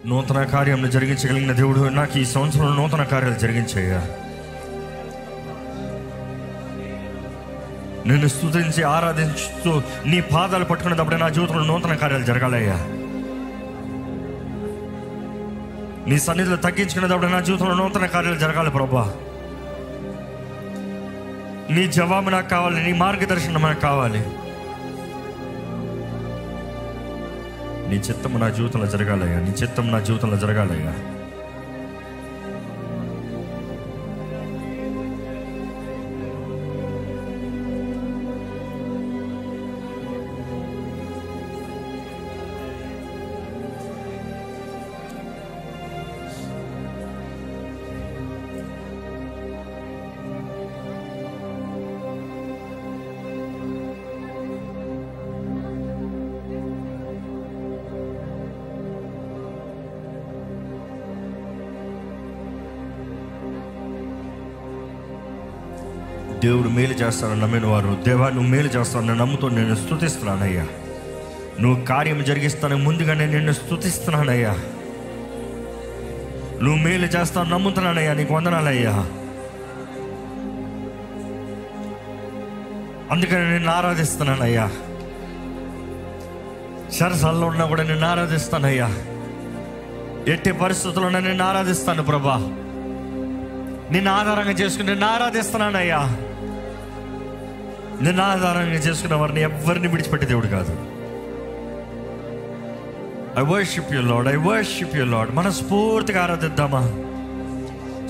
నూతన కార్యం జరిగించగలిగిన దేవుడు నాకు ఈ సంవత్సరంలో నూతన కార్యాలు జరిగించయ్యా. నిన్ను స్తుతించి ఆరాధించుతూ నీ పాదాలు పట్టుకునేటప్పుడే నా జీవితంలో నూతన కార్యాలు జరగాలయ్యా. నీ సన్నిధిలో తగ్గించుకునేటప్పుడు నా జీవితంలో నూతన కార్యాలు జరగాలి ప్రభా. నీ జవాబు నాకు కావాలి, నీ మార్గదర్శనం నాకు కావాలి. నీ చిత్తము నా జీవితంలో జరగాలయ్యా, నీ చిత్తం నా జీవితంలో జరగాలయ్యా. దేవుడు మేలు చేస్తానని నమ్మిన వారు, దేవా నువ్వు మేలు చేస్తానని నమ్ముతూ నేను స్తుతిస్తున్నానయ్యా. నువ్వు కార్యం జరిగిస్తానని ముందుగానే నిన్ను స్తుతిస్తున్నానయ్యా. నువ్వు మేలు చేస్తావు నమ్ముతున్నానయ్యా, నీకు వందనాలయ్యా. అందుకని నిన్ను ఆరాధిస్తున్నానయ్యా. సరసాల్లో ఉన్నా కూడా నిన్ను ఆరాధిస్తానయ్యా. ఎట్టి పరిస్థితుల్లో నిన్ను ఆరాధిస్తాను ప్రభా. నిన్ను ఆధారంగా చేసుకుని నిన్ను ఆరాధిస్తున్నానయ్యా. నిన్ను ఆధారంగా చేసుకున్న వారిని ఎవరిని విడిచిపెట్టే దేవుడు కాదు. I worship you lord, I worship you lord. మనస్ఫూర్తిగా ఆరాధిద్దామా?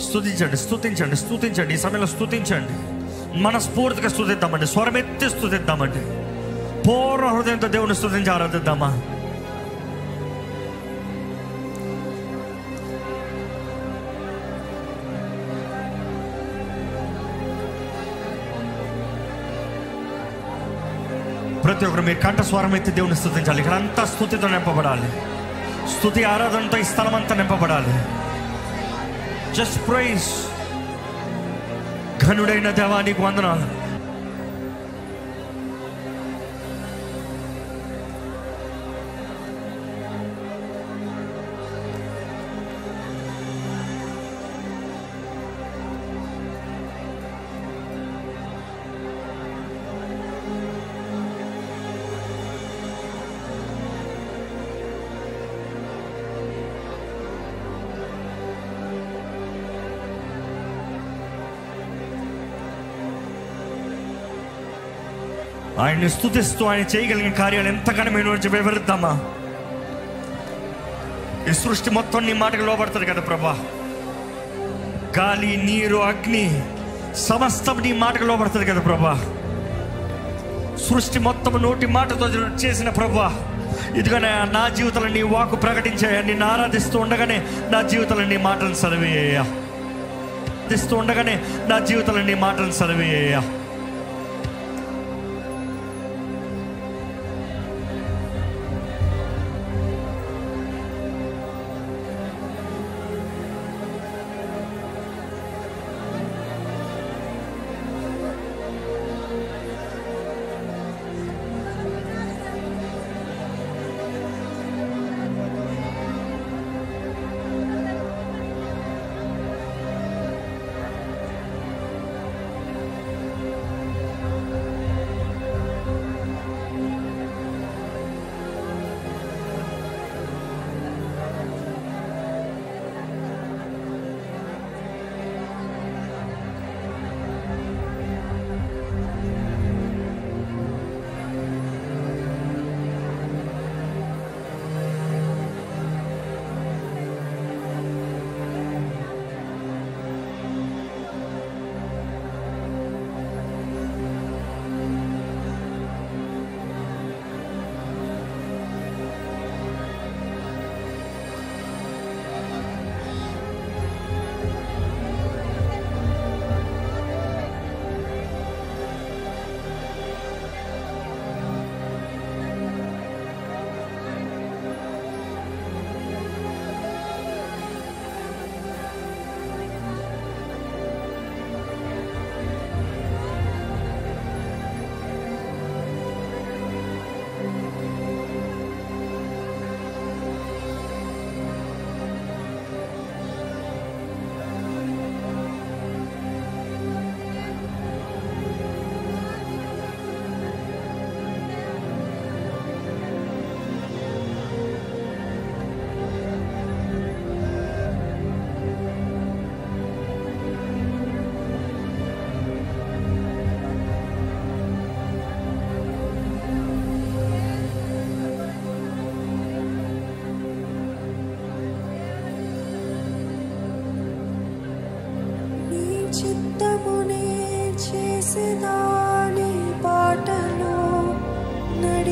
స్తుతించండి, స్తుతించండి, స్తుతించండి. ఈ సమయంలో స్తుతించండి, మనస్ఫూర్తిగా స్తుతిద్దామండి, స్వరమెత్తి స్తుతిద్దామండి. పూర్ణ హృదయంతో దేవుని స్తుతించి ఆరాధిద్దామా? ప్రతి ఒక్కరు మీరు కంఠ స్వరం ఎత్తి దేవుని స్తుతించాలి. ఇక్కడ అంతా స్తుతితో నింపబడాలి. స్తుతి ఆరాధనతో ఈ స్థలం అంతా నింపబడాలి. Just praise. ఘనుడైన దేవా నీకు వందనాలు. ఆయన్ని స్తుతిస్తూ ఆయన చేయగలిగిన కార్యాలు ఎంతగానో మేము వివరిద్దామా? ఈ సృష్టి మొత్తం నీ మాటకు లోబడుతుంది కదా ప్రభా. గాలి, నీరు, అగ్ని సమస్తం నీ మాటకు లోబడుతుంది కదా ప్రభా. సృష్టి మొత్తం నోటి మాటతో చేసిన ప్రభా, ఇదిగోనే నా జీవితంలో నీ వాక్కు ప్రకటించాయా. నిన్ను ఆరాధిస్తూ ఉండగానే నా జీవితంలో నీ మాటలను సరివేయ్యా. ఆరాధిస్తూ ఉండగానే నా జీవితంలో నీ మాటలను సరివేయ్యా.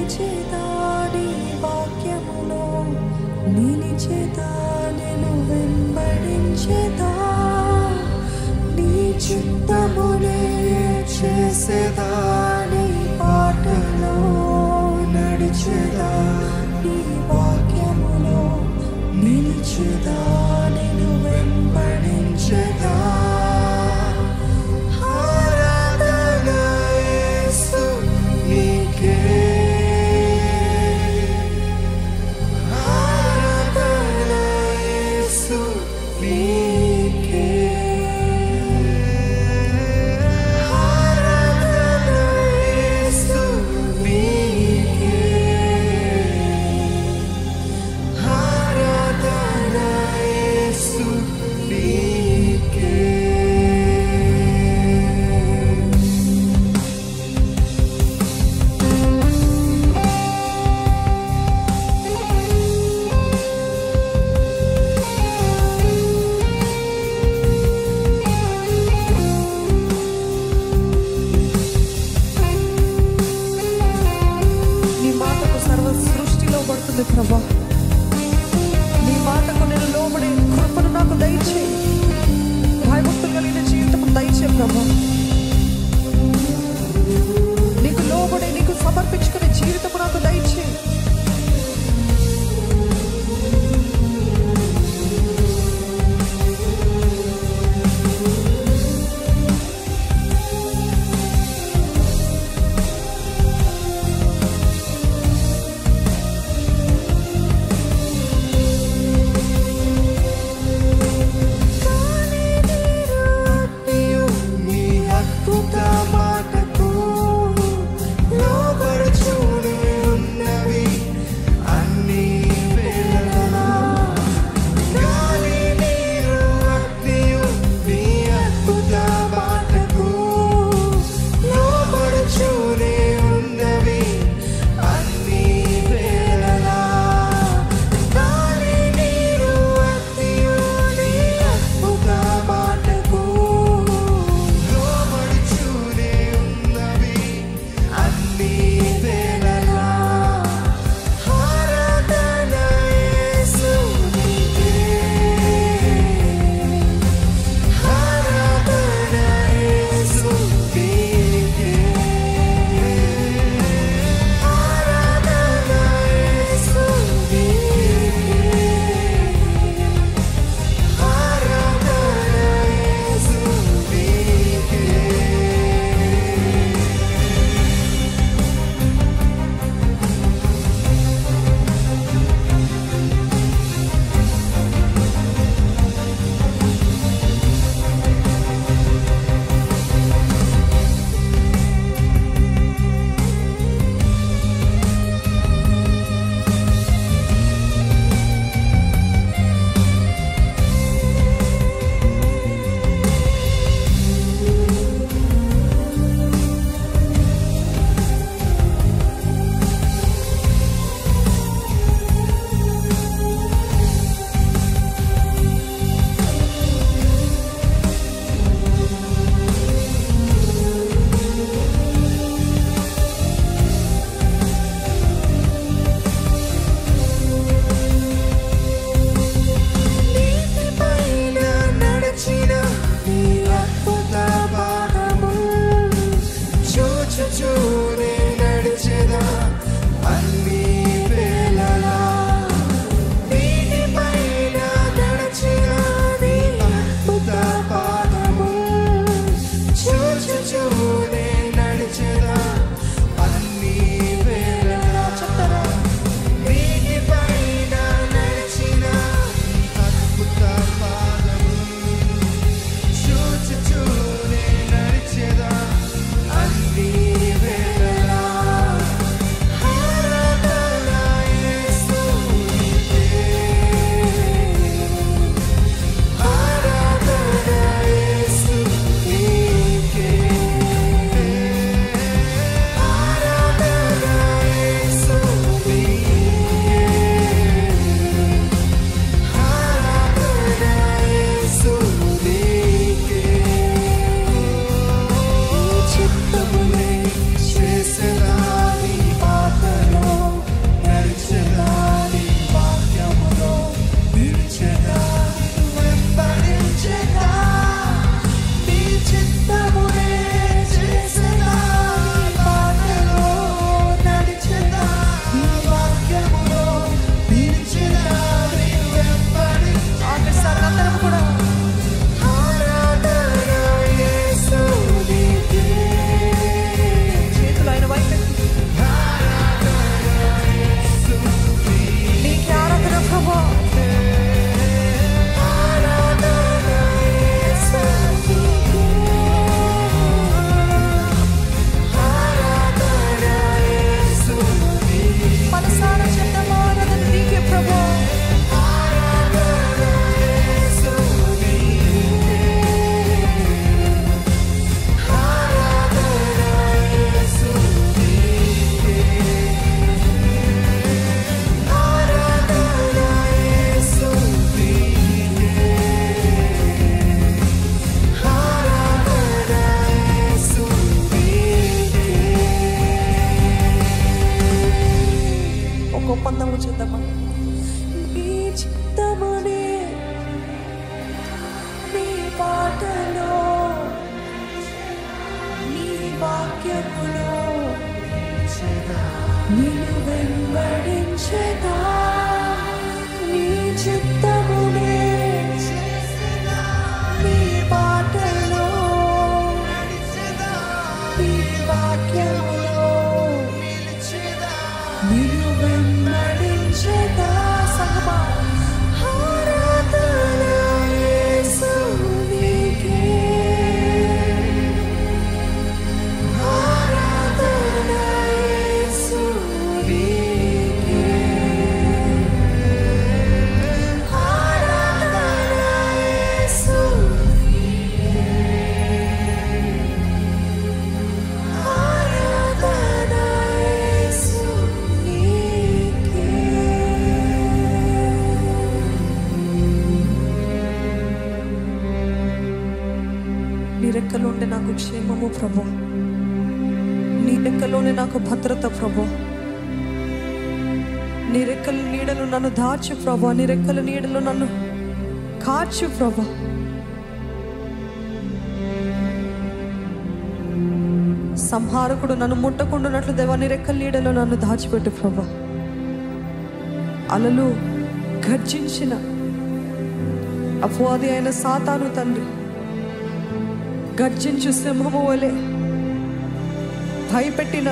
నిలిచేదా నీ వాక్యములో, నిలిచేదా నేను వెంబడించేదా, నీ చిత్తమునే చేసేదా, నీ పాటలో నడిచేదా, నీ వాక్యములో నిలిచేదా నేను వెంబడించేదా. ప్రభా, నీ మాటకు నేను లోబడే కృపను నాకు దయచేయి. భయభక్తులు కలిగిన జీవితం దయచేయి ప్రభా. నీకు లోబడే, నీకు సమర్పించుకునే జీవితం నాకు దయచేయి. నిన్ను వెంబడించెదా, నీ చిత్తమునే చేసెదా, నీ బాటలో నడిచెదా, నీ వాక్యములో నిలిచెదా, నిన్ను వెంబడించెదా. సంగమా ఆరాధన యేసునికే, ఆరాధన యేసునికే, ఆరాధన యేసునికే, ఆరాధన యేసునికే. నీ రెక్కలోనే నాకు క్షేమము ప్రభు, నీ రెక్కలోనే నాకు భద్రత ప్రభు. నీ రెక్కల నీడలు నన్ను దాచు ప్రభు, నీ రెక్కల నీడలు నన్ను కాచు ప్రభు. సంహారకుడు నన్ను ముట్టకుండానట్లు దేవా నీ రెక్కల నీడలో నన్ను దాచిపెట్టు ప్రభు. అలలు గర్జించిన అపవాది అయిన సాతాను తండ్రి, గర్జించు సింహము వలె భయపెట్టిన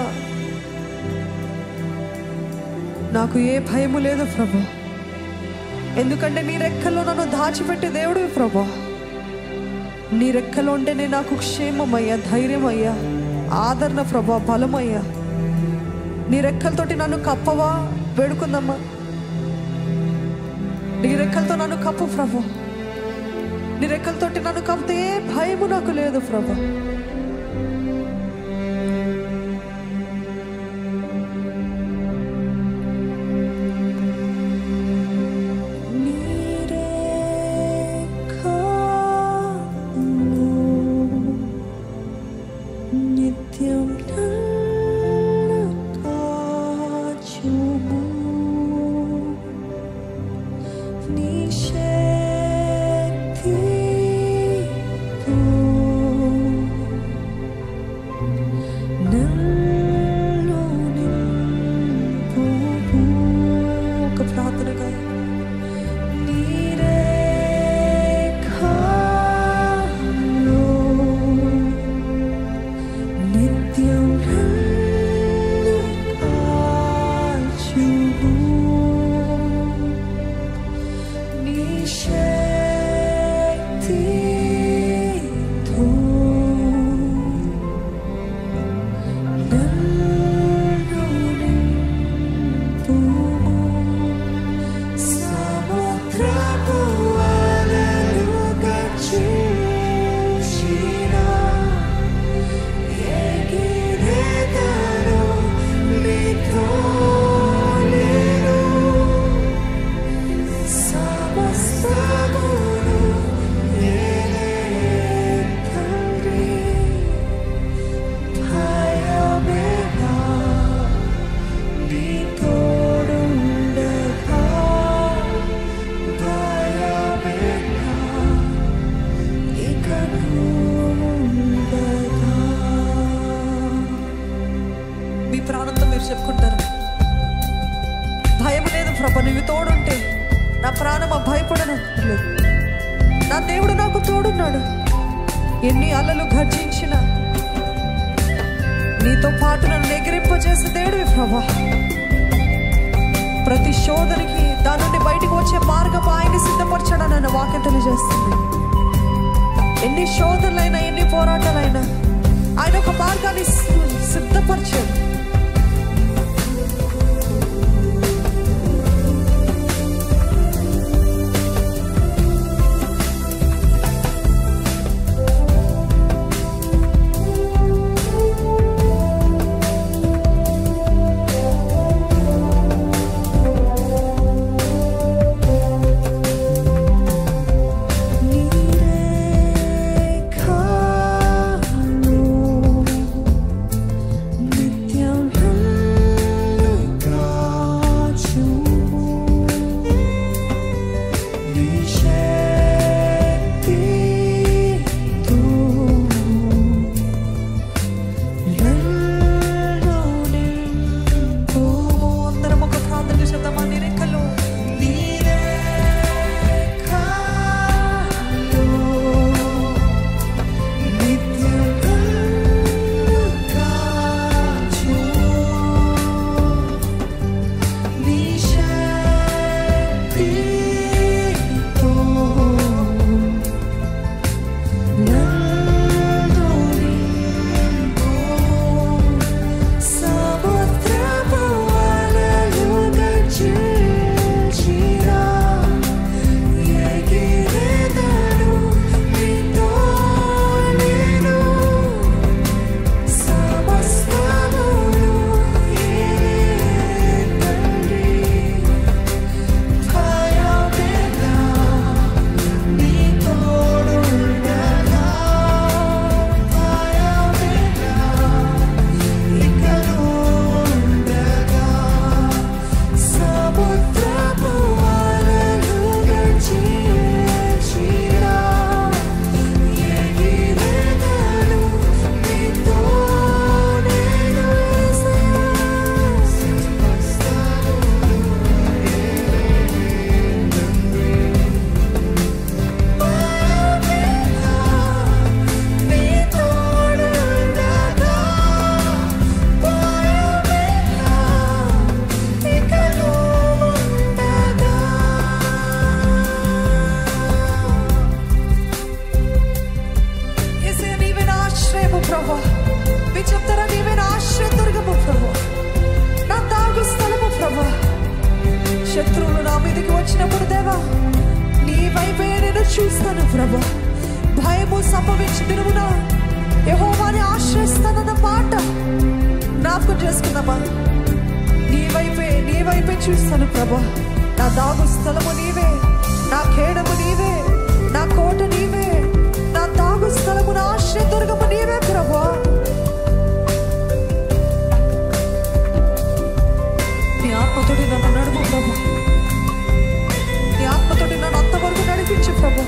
నాకు ఏ భయము లేదు ప్రభు. ఎందుకంటే నీ రెక్కల్లో నన్ను దాచిపెట్టే దేవుడు ప్రభు. నీ రెక్కలో ఉంటేనే నాకు క్షేమమయ్యా, ధైర్యమయ్యా, ఆదరణ ప్రభు, బలమయ్యా. నీ రెక్కలతోటి నన్ను కప్పవా, వేడుకుందమ్మా. నీ రెక్కలతో నన్ను కప్పు ప్రభు. నీ రెక్కలతోటి నన్ను కప్పితే ఏ భయము నాకు లేదు ప్రభు. నిత్యం నన్ను కాచుము, నీ శక్తితో నన్ను నింపుము. ఒక ప్రార్థనగా నీ రేఖలో నిత్యం నన్ను కాచుము, నీ శక్తితో నన్ను నింపుము. సముద్రపు అలలు గర్జించినా ఎగిరెదను నీతో నేను, సమస్తమును ఏలే తండ్రి. భయమేనా నీ తోడుండగా, భయమేనా ఇక ఉండగా. మీ ప్రాణంతో మీరు చెప్పుకుంటారు, భయం లేదు ప్రభు, నీవు తోడుంటే నా ప్రాణమా భయపడను లేదు. నా దేవుడు నాకు తోడున్నాడు. ఎన్ని అలలు గర్జించినా నీతో పాటు నన్ను ఎగిరింపజేసే దేవుడివి ప్రభా. ప్రతి శోధనకి దాని నుండి బయటికి వచ్చే మార్గం ఆయన సిద్ధపరచడం నన్ను వాక్యం తెలియజేస్తుంది. ఎన్ని శోధనలైనా, ఎన్ని పోరాటాలైనా ఆయన ఒక మార్గాన్ని సిద్ధపరిచాడు. నిత్యం ప్రభు. భయము సంభవించి దినమున యెహోవాని ఆశ్రయిస్తానన్న మాట జ్ఞాపకం చేసుకుందామా? నీ వైపే చూస్తాను ప్రభు. నా దాగు స్థలము నీవే, నా కేడము నీవే, నా కోట నీవే, నా దాగు స్థలము, నా ఆశ్రయదుర్గము నీవే ప్రభు. నీ ఆత్మతోటి నన్ను నడుపు ప్రభు. నీ ఆత్మతోటి నన్ను అంతవరకు నడిపించు ప్రభు.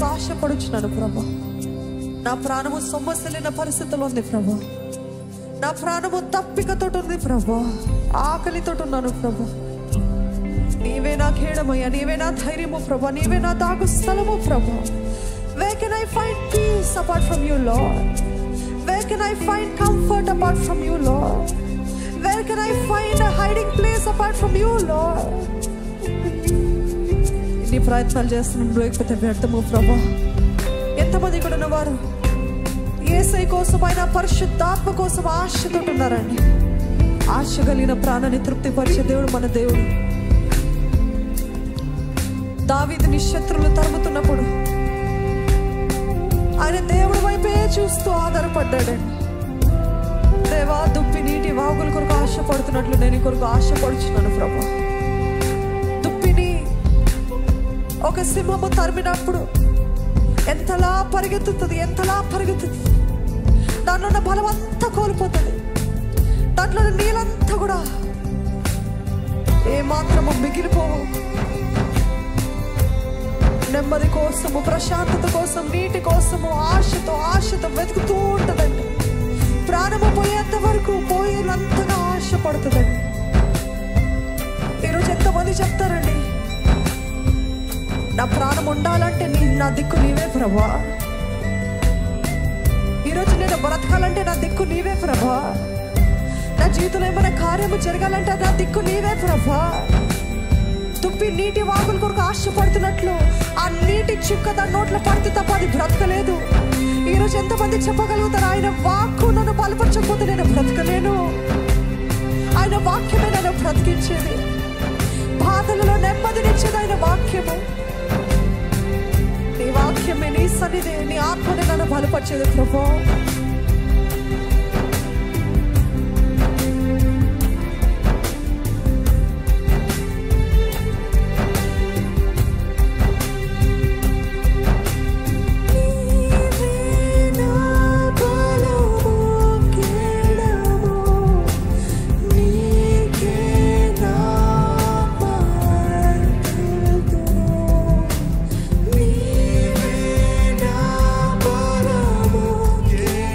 ఆశపడుచున్నాను ప్రభు. నా ప్రాణము సొమ్మసిల్లిన పరిస్థితిలో ఉంది ప్రభు. నా ప్రాణము తప్పికతో ఉంది ప్రభు. ఆకలితో ఉన్నాను ప్రభు. నీవే నా ఖేడమయ్యా, నీవే నా ధైర్యము ప్రభు, నీవే నా దాగు స్థలము ప్రభు. Where can I find peace apart from you, Lord? Where can I find comfort apart from you, Lord? Where can I find a hiding place apart from you, Lord? నీ ప్రయత్నాలు చేస్తున్నాను లేకపోతే వ్యర్థము ప్రభు. ఎంతమంది ఇక్కడ ఉన్నవారు యేసయ్య కోసం, ఆయన పరిశుద్ధాత్మ కోసం ఆశతో ఉన్నారండి? ఆశ కలిగిన ప్రాణాన్ని తృప్తిపరిచే దేవుడు మన దేవుడు. దావీదుని శత్రువులు తరుముతున్నప్పుడు ఆయన దేవుడి వైపే చూస్తూ ఆధారపడ్డాడండి. దేవా, దుప్పి నీటి వాగుల కొరకు ఆశపడుతున్నట్లు నేను కొరకు ఆశపడుచున్నాను ప్రభు. దుప్పిని ఒక సింహము తరిమినప్పుడు ఎంతలా పరిగెత్తుతుంది, ఎంతలా పరిగెత్తుతుంది. దాంట్లో ఉన్న బలం అంతా కోల్పోతుంది. దాంట్లో నీళ్ళంతా కూడా ఏమాత్రము మిగిలిపోవు. నెమ్మది కోసము, ప్రశాంతత కోసం, నీటి కోసము ఆశతో వెతుకుతూ ఉంటుందండి. ప్రాణము పోయేంత వరకు పోయేంతగా ఆశపడుతుందండి. ఈరోజు ఎంతమంది చెప్తారండి, నా ప్రాణం ఉండాలంటే నా దిక్కు నీవే ప్రభా. ఈరోజు నేను బ్రతకాలంటే నా దిక్కు నీవే ప్రభా. నా జీవితంలో ఏమైనా కార్యము జరగాలంటే నా దిక్కు నీవే ప్రభా. దుప్పి నీటి వాగుల కొరకు ఆశపడుతున్నట్లు ఆ నీటి చుక్క దాని నోట్లో పడితే తప్ప అది బ్రతకలేదు. ఈరోజు ఎంతమంది చెప్పగలుగుతారు, ఆయన వాక్కు నన్ను బలపరచకపోతే నేను బ్రతకలేను, ఆయన వాక్యమే నన్ను బ్రతికించేది, బాధలలో నెమ్మదినిచ్చేది ఆయన వాక్యము. నీ వాక్యమే, నీ సన్నిధి, నీ ఆత్మనే నన్ను బలపరిచేది ప్రభువా. Yeah.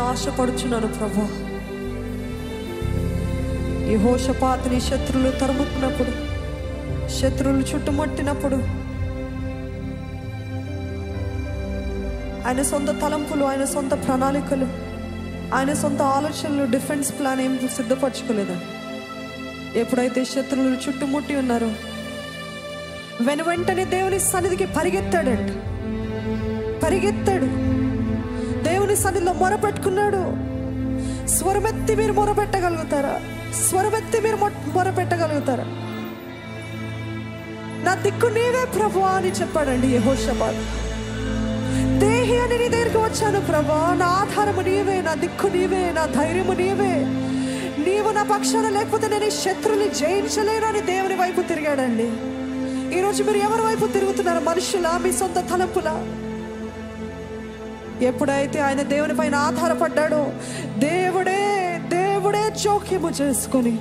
నేను ఆశపడుచున్నాను ప్రభా. యెహోషాపాతుని శత్రువులు తరుముతున్నప్పుడు, శత్రువులు చుట్టుముట్టినప్పుడు ఆయన సొంత తలంపులు, ఆయన సొంత ప్రణాళికలు, ఆయన సొంత ఆలోచనలు, డిఫెన్స్ ప్లాన్ ఏం సిద్ధపరచుకోలేదండి. ఎప్పుడైతే శత్రువులు చుట్టుముట్టి ఉన్నారో వెంటనే దేవుని సన్నిధికి పరిగెత్తాడండి. పరిగెత్తాడు, దేవుని సన్నిధిలో మొరపెట్టుకున్నాడు. స్వరమెత్తి మీరు మొరపెట్టగలుగుతారా? స్వరమెత్తి మీరు మొరపెట్టగలుగుతారా? నా దిక్కు నీవే ప్రభువా అని చెప్పాడండి యెహోషాపాతు. దేహి అని నీ దగ్గరికి వచ్చాను ప్రభా, నా ఆధారము నీవే, నా దిక్కు నీవే, నా ధైర్యము నీవే. నీవు నా పక్షాన లేకపోతే నేను ఈ శత్రువుని జయించలేను అని దేవుని వైపు తిరిగాడండి. ఈరోజు మీరు ఎవరి వైపు తిరుగుతున్నారు? మనుషులా, మీ సొంత తలంపులా? ఎప్పుడైతే ఆయన దేవుని పైన ఆధారపడ్డాడో దేవుడే జోక్యము చేసుకొని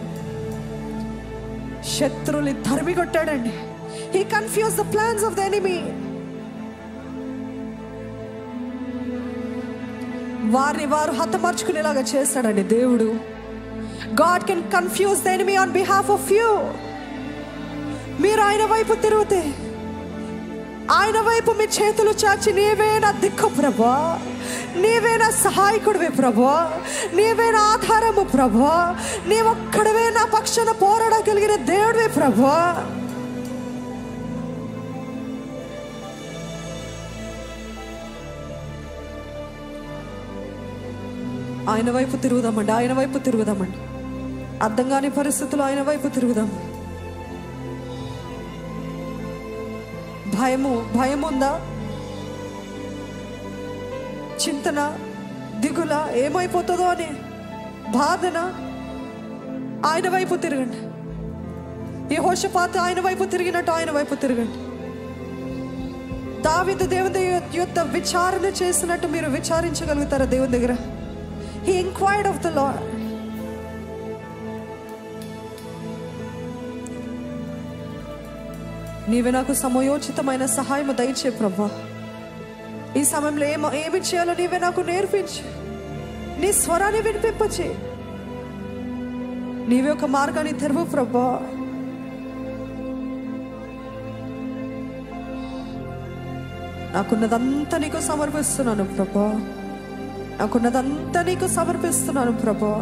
శత్రువుని తరిమి కొట్టాడండి. He confused the plans of the enemy. వారిని వారు హతమార్చుకునేలాగా చేస్తాడండి దేవుడు. God can confuse the enemy on behalf of you. మీరు ఆయన వైపు తిరిగితే, ఆయన వైపు మీ చేతులు చాచి నీవే నా దిక్కు ప్రభా, నీవే నా సహాయకుడివే ప్రభా, నీవే నా ఆధారము ప్రభా, నీవొక్కడివే నా పక్షాన పోరాడగలిగిన దేవుడివే ప్రభా. ఆయన వైపు తిరుగుదామండి, ఆయన వైపు తిరుగుదామండి. అర్థం కాని పరిస్థితుల్లో ఆయన వైపు తిరుగుదాం. భయం ఉందా? చింతన, దిగుల, ఏమైపోతుందో అని బాధన? ఆయన వైపు తిరగండి. యెహోషాపాతు ఆయన వైపు తిరిగినట్టు ఆయన వైపు తిరగండి. దావీదు దేవుని యొద్ద విచారణ చేసినట్టు మీరు విచారించగలుగుతారా దేవుని దగ్గర? He inquired of the Lord. నీవే నాకు సమయోచితమైన సహాయము దయచే ప్రభా. ఈ సమయంలో ఏమి చేయాలో నీవే నాకు నేర్పించు. నీ స్వరాన్ని వినిపింపచే. నీవే ఒక మార్గాన్ని తెరువు ప్రభా. నాకున్నదంతా నీకు సమర్పిస్తున్నాను ప్రభా. నాకున్నదంతా నీకు సమర్పిస్తున్నాను ప్రభా.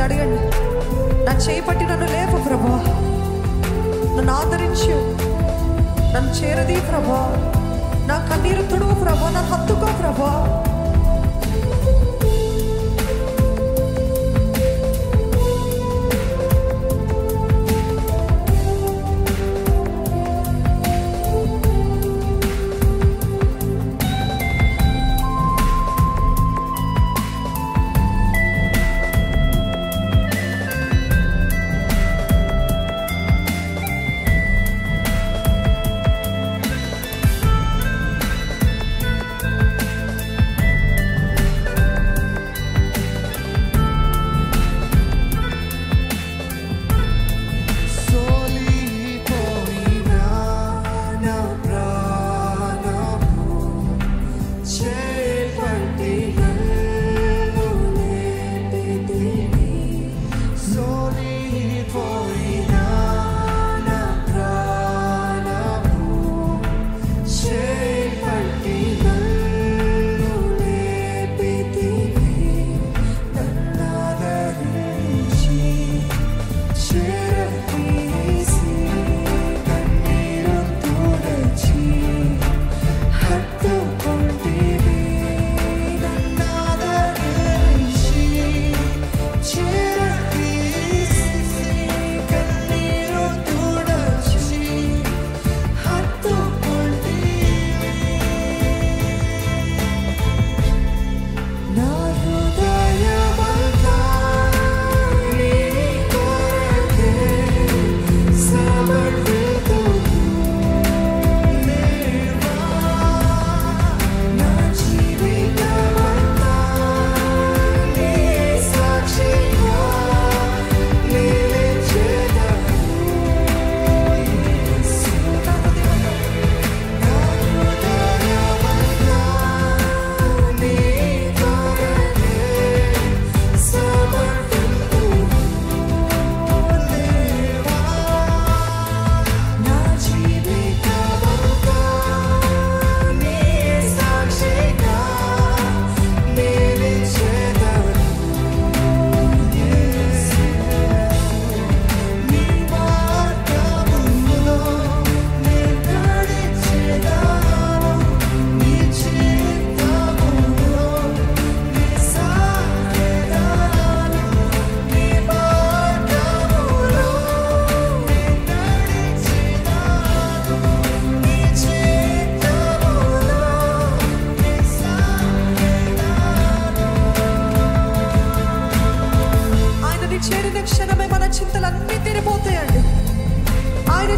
అడగండి. నా చేయి పట్టి నన్ను లేపు ప్రభా, నన్ను ఆదరించు, నన్ను చేరదీ ప్రభా, నా కన్నీరు తుడువు ప్రభా, నన్ను హత్తుకో ప్రభా.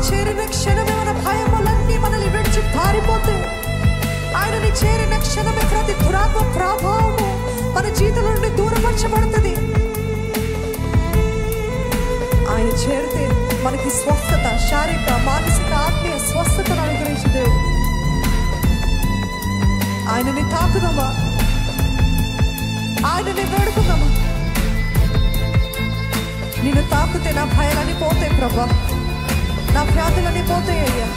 చేరిన క్షణమే మన భయములన్నీ మనల్ని విడిచి పారిపోతాయి. ఆయనని చేరిన క్షణమే ప్రతి దురాత్మ ప్రభావము మన జీవితం నుండి దూరపరచబడుతుంది. ఆయన చేరితే మనకి స్వస్థత, శారీరక, మానసిక, ఆత్మీయ స్వస్థతను అనుగ్రహించే దేవుడు. ఆయనని తాకుదామా, ఆయనని వేడుకుందామా. నిన్ను తాకితే నా భయాలన్నీ పోతాయి ప్రభా, నా వ్యాధులన్నీ పోతాయి అయ్యా.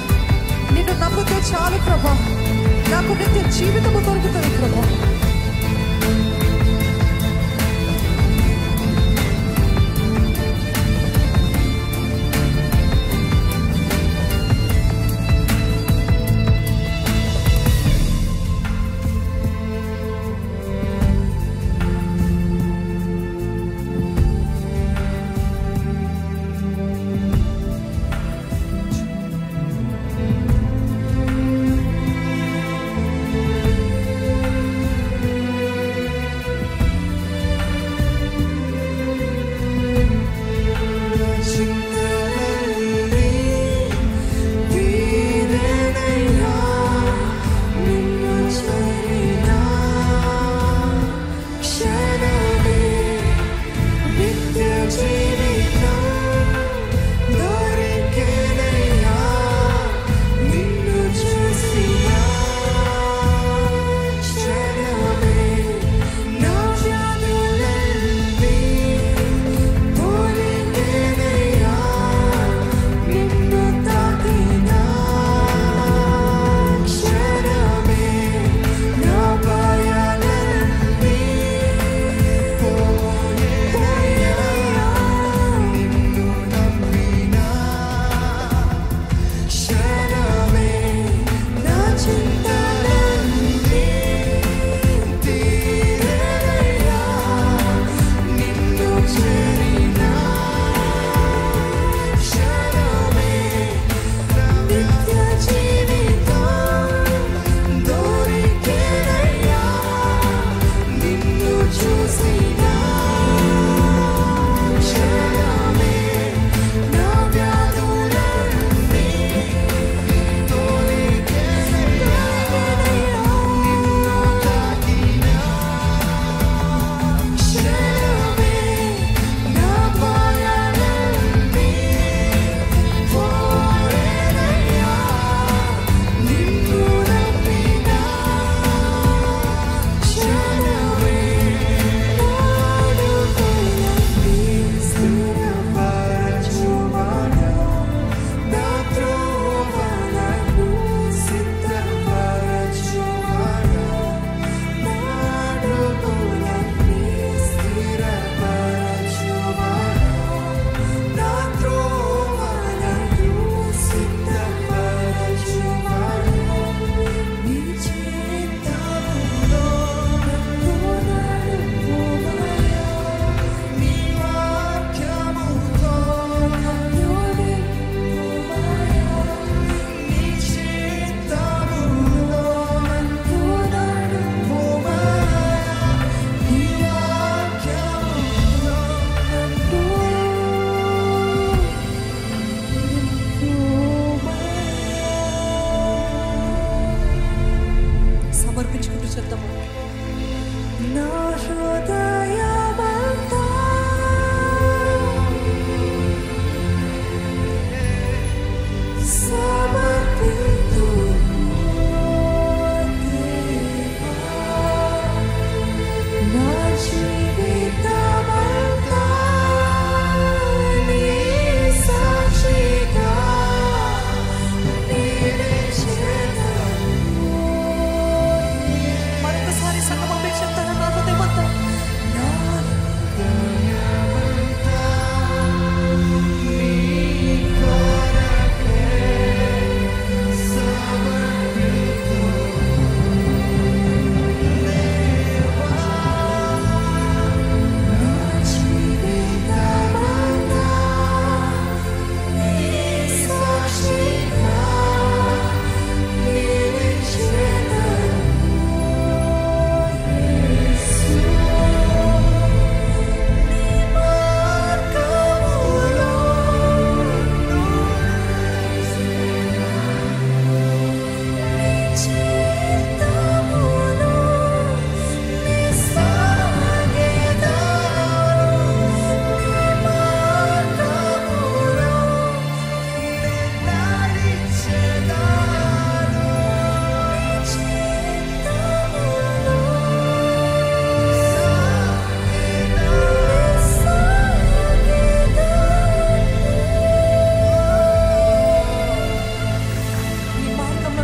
నిన్ను నమ్మితే చాలు ప్రభా, నాకు నిత్య జీవితము దొరుకుతుంది ప్రభా. చేద్దాము. నా హృదయమంతా సమర్పితు దేవా, నా జీవితమంతా నీ సాక్షిగా నిలిచెదను. మరొకసారి సంగమం మీరు చెప్తారా? నా హృదయమంతా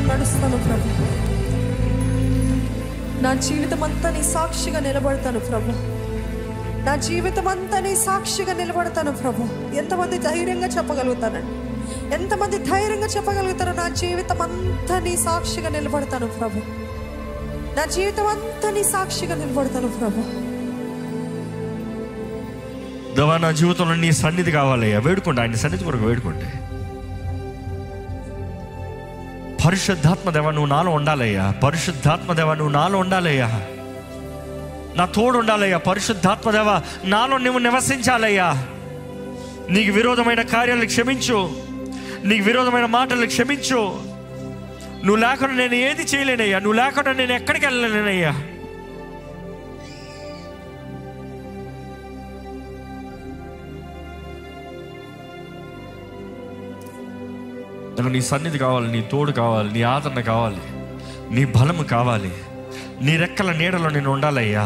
నడుస్తాను ప్రభు. నా జీవితం అంతా నీ సాక్షిగా నిలబడతాను ప్రభు. నా జీవితం అంతా నీ సాక్షిగా నిలబడతాను ప్రభు. ఎంతమంది ధైర్యంగా చెప్పగలుగుతానండి? ఎంతమంది ధైర్యంగా చెప్పగలుగుతారో? నా జీవితం అంతా నీ సాక్షిగా నిలబడతాను ప్రభు. నా జీవితం అంతా నీ సాక్షిగా నిలబడతాను ప్రభు. దేవా, నా జీవితంలో నీ సన్నిధి కావాలయ్యా. వేడుకోండి, ఆయన సన్నిధి కొరకు వేడుకోండి. పరిశుద్ధాత్మ దేవా, నువ్వు నాలో ఉండాలయ్యా. పరిశుద్ధాత్మ దేవా, నువ్వు నాలో ఉండాలయ్యా. నా తోడు ఉండాలయ్యా. పరిశుద్ధాత్మ దేవా, నాలో నువ్వు నివసించాలయ్యా. నీకు విరోధమైన కార్యాలు క్షమించు, నీకు విరోధమైన మాటలు క్షమించు. నువ్వు లేకుండా నేను ఏది చేయలేనయ్యా. నువ్వు లేకుండా నేను ఎక్కడికి వెళ్ళలేనయ్యా. నాకు నీ సన్నిధి కావాలి, నీ తోడు కావాలి, నీ ఆదరణ కావాలి, నీ బలము కావాలి. నీ రెక్కల నీడలో నేను ఉండాలయ్యా.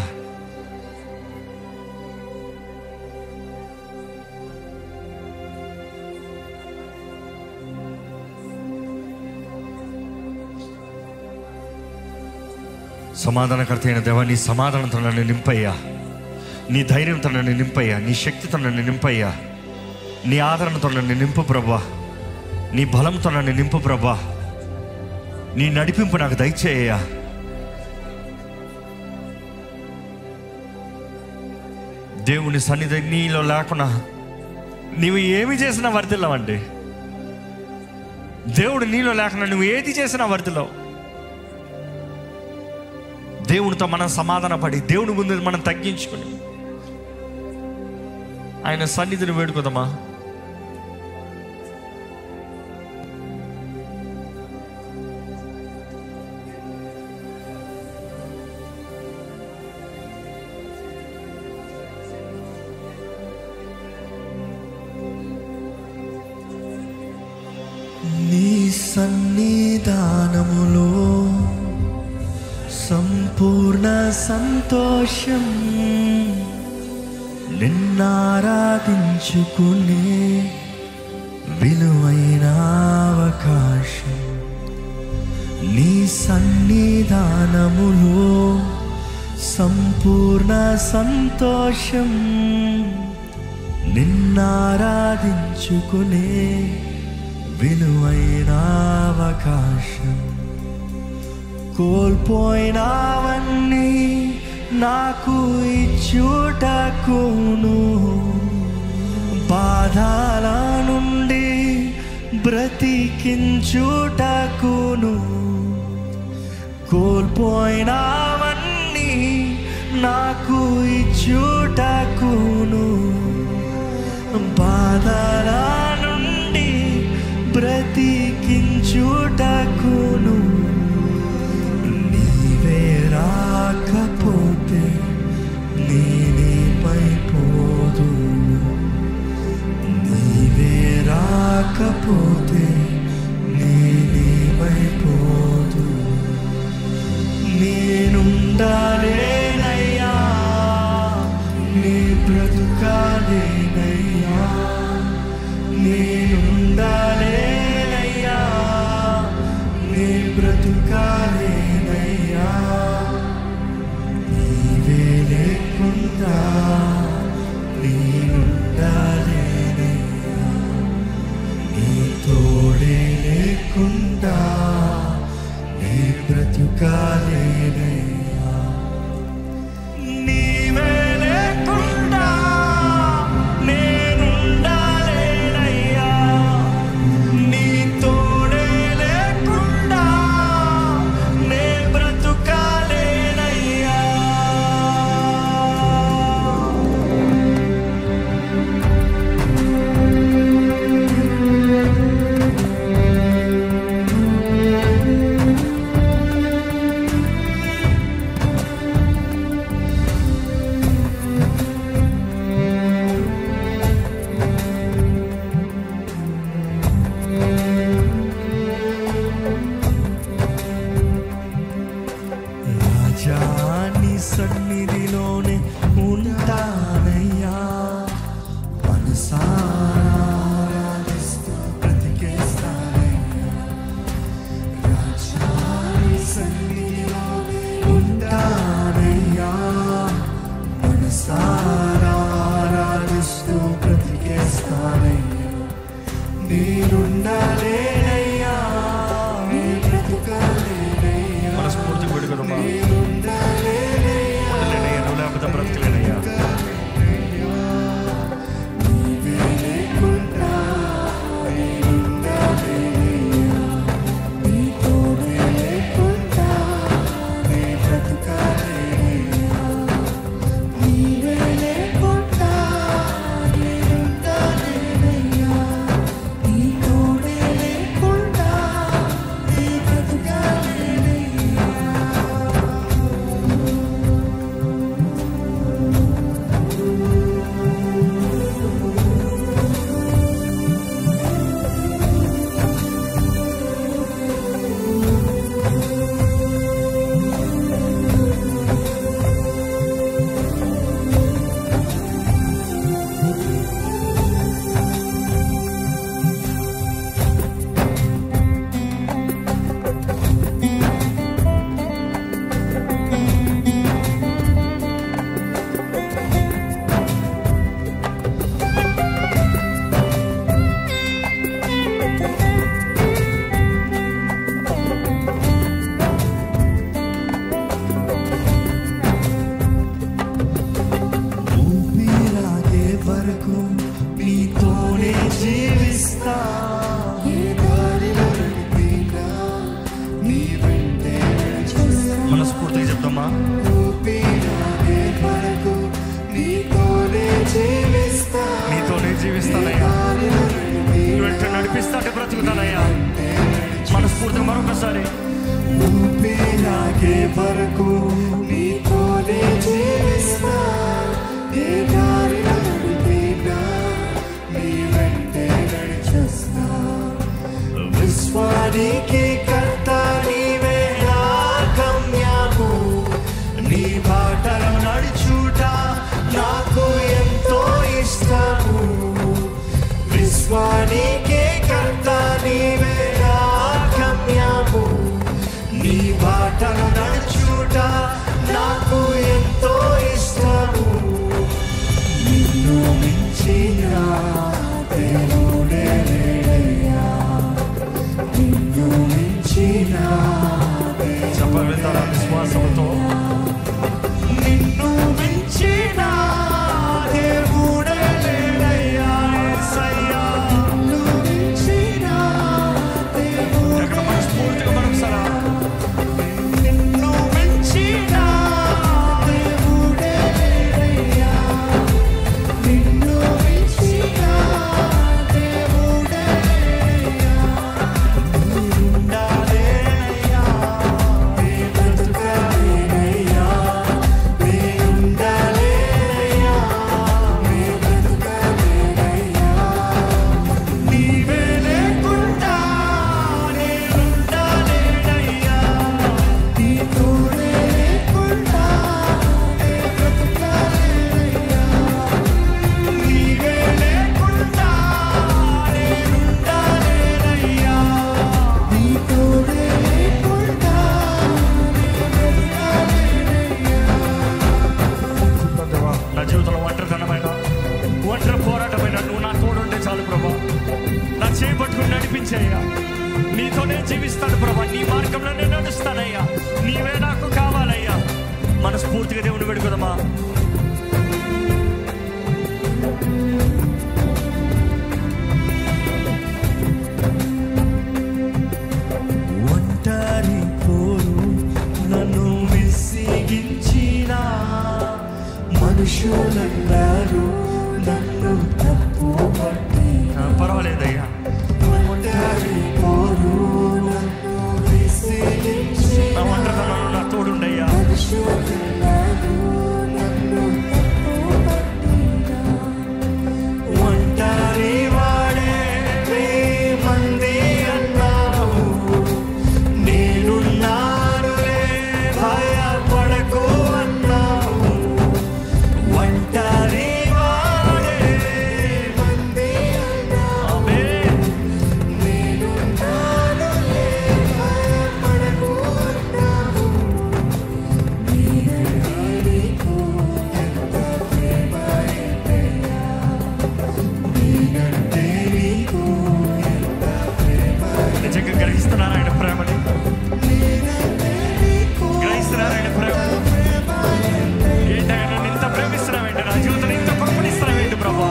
సమాధానకర్త అయిన దేవా, నీ సమాధానంతో నన్ను నింపయ్యా. నీ ధైర్యంతో నన్ను నింపయ్యా. నీ శక్తితో నన్ను నింపయ్యా. నీ ఆదరణతో నన్ను నింపు ప్రభా. నీ బలంతో నన్ను నింపు ప్రభా. నీ నడిపింపు నాకు దయచేయ్యా. దేవుని సన్నిధి నీలో లేకుండా నీవు ఏమి చేసినా వర్ధిల్లవండి. దేవుడు నీలో లేకుండా నువ్వు ఏది చేసినా వర్ధిల్లవు. దేవునితో మనం సమాధాన పడి, దేవుని ముందు మనం తగ్గించుకుని ఆయన సన్నిధిని వేడుకోదమ్మా. నీ సన్నిధానములో సంపూర్ణ సంతోషం, నిన్నారాధించుకునే విలువైన అవకాశం. నీ సన్నిధానములో సంపూర్ణ సంతోషం, నిన్నారాధించుకునే విలువైన అవకాశం. కోల్పోయినవన్నీ నాకు ఇచ్చుటకును, బాధల నుండి బ్రతికించుటకును. కోల్పోయినవన్నీ నాకు ఇచ్చుటకును, బాధల నుండి బ్రతికించుటకును. నీవే రా నేనుండాలేనయ్యా, నీ బ్రతుకాలేనయ్యా, నేనుండాలేనయ్యా, నీ బ్రతుకాలేనయ్యా. నీవే లేకుండా నేనుండాలేనయ్యా, నీ తోడే లేకుండా నీ బ్రతుకాలేనయ్యా. నీవే లేకుండా నేనుండాలేనయ్యా, నీ తోడే లేకుండా నే బ్రతుకాలేనయ్యా. రాజా నీ సన్నిధిలోనే ఉంటానయ్యా, మనసారాధిస్తూ బ్రతికేస్తానయ్యా. రాజా నీ సన్నిధిలోనే ఉంటానయ్యా, మనసారాధిస్తూ బ్రతికేస్తానయ్యా. నేనుండాలేనయ్యా, నీ బ్రతుకాలేనయ్యా. మనస్ఫూర్తి పెడుకుదమ్మా. ఉండలేనయ్యా, నువ్వు లేకపోతే బ్రతకలేనయ్యా. ఊపిరాగే వరకు నీతోనే జీవిస్తా, ఏ దారిలో నడిపినా నీ వెంటే నడుచుస్తా. మనస్ఫూర్తిగా చెప్తామా. ఊపిరాగే వరకు నీతోనే జీవిస్తా, నీతోనే జీవిస్తానయ్యా, వెంట నడిపిస్తా అంటే బ్రతుకుతానయ్యా. మనస్ఫూర్తిగా మరొకసారి. ఊపిరాగే వరకు నీతోనే జీవిస్తా, ఏ దారిలో నడిపినా నీ వెంటే నడిచేస్తా. విశ్వానికి కర్త నీవే నా గమ్యము, నీ బాటలో నడుచుట నాకు ఎంతో ఇష్టము. విశ్వానికి కర్త నీవే నా గమ్యము, నీ బాటలో నడుచుట నాకు ఎంతో ఇష్టము. నిన్ను మించిన దేవుడే లేడయ్యా, నిన్ను మించిన చెప్పగలుగుతారా విశ్వాసంతో? నిన్ను మించిన దేవుడే లేడయ్యా, యేసయ్యా, నిన్ను విసిగించిన మనుషులందరూ నన్ను తప్పు పట్టి పర్వాలేదయ్యా. ఒంటరి పోరు నన్ను విసిగించిన నా ఒంటరితనంలో నా తోడుండయ్యా. మనుషులందరూ నన్ను తప్పు పట్టినా ఒంటరి వాడే మంది అన్నావు, నేనున్నానులే భయపడకు అన్నావు. ఒంటరి వాడే మంది అన్నావు, ఆమేన్. నేనున్నానులే భయపడకు అన్నావు. నీకు ఎంత ప్రేమ ఏంటయ్యా, నీకంటే నీకు ఎంత ప్రేమ, నిజంగా గ్రహిస్తున్నారా ఆయన ప్రేమని? గ్రహిస్తున్నారా ఆయన ప్రేమ? ఏంటి ఆయన నన్ను ఇంత ప్రేమిస్తున్నావేంటి? నా జీవితాన్ని ఇంత పంపిస్తున్నావేంటి ప్రభా?